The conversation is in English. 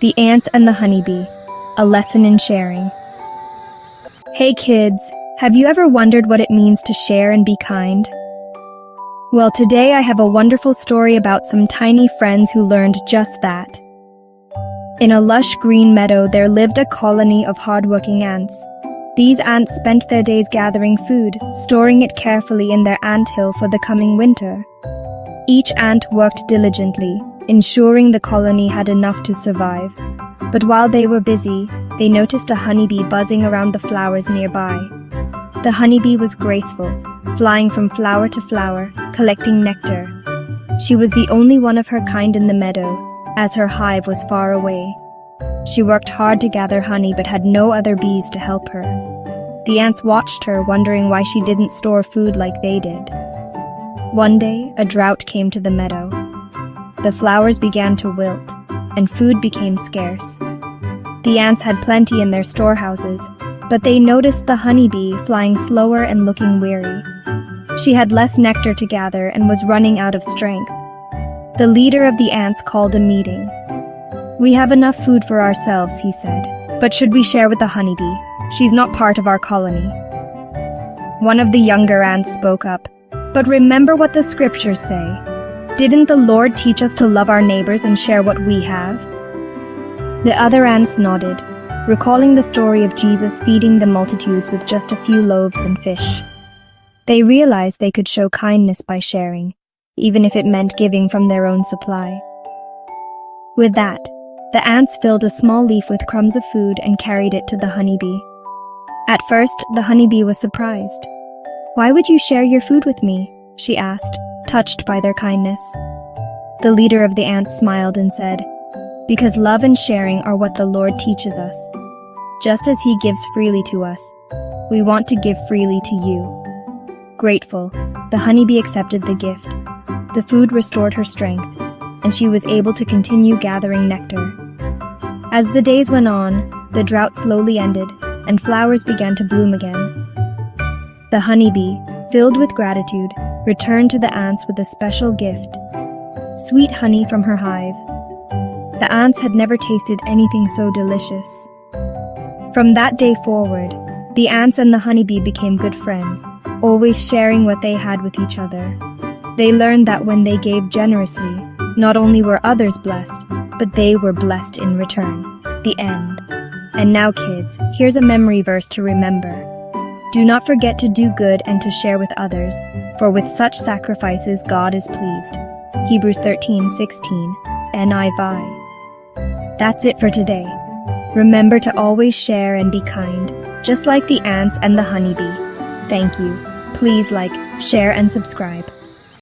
The Ants and the Honeybee, a lesson in sharing. Hey kids, have you ever wondered what it means to share and be kind? Well, today I have a wonderful story about some tiny friends who learned just that. In a lush green meadow, there lived a colony of hardworking ants. These ants spent their days gathering food, storing it carefully in their anthill for the coming winter. Each ant worked diligently, ensuring the colony had enough to survive. But while they were busy, they noticed a honeybee buzzing around the flowers nearby. The honeybee was graceful, flying from flower to flower, collecting nectar. She was the only one of her kind in the meadow, as her hive was far away. She worked hard to gather honey but had no other bees to help her. The ants watched her, wondering why she didn't store food like they did. One day, a drought came to the meadow. The flowers began to wilt, and food became scarce. The ants had plenty in their storehouses, but they noticed the honeybee flying slower and looking weary. She had less nectar to gather and was running out of strength. The leader of the ants called a meeting. "We have enough food for ourselves," he said, "but should we share with the honeybee? She's not part of our colony." One of the younger ants spoke up, "But remember what the scriptures say. Didn't the Lord teach us to love our neighbors and share what we have?" The other ants nodded, recalling the story of Jesus feeding the multitudes with just a few loaves and fish. They realized they could show kindness by sharing, even if it meant giving from their own supply. With that, the ants filled a small leaf with crumbs of food and carried it to the honeybee. At first, the honeybee was surprised. "Why would you share your food with me?" she asked, touched by their kindness. The leader of the ants smiled and said, "Because love and sharing are what the Lord teaches us. Just as He gives freely to us, we want to give freely to you." Grateful, the honeybee accepted the gift. The food restored her strength, and she was able to continue gathering nectar. As the days went on, the drought slowly ended, and flowers began to bloom again. The honeybee, filled with gratitude, returned to the ants with a special gift: sweet honey from her hive. The ants had never tasted anything so delicious. From that day forward, the ants and the honeybee became good friends, always sharing what they had with each other. They learned that when they gave generously, not only were others blessed, but they were blessed in return. The end. And now, kids, here's a memory verse to remember. Do not forget to do good and to share with others, for with such sacrifices God is pleased. Hebrews 13:16, NIV. That's it for today. Remember to always share and be kind, just like the ants and the honeybee. Thank you. Please like, share, and subscribe.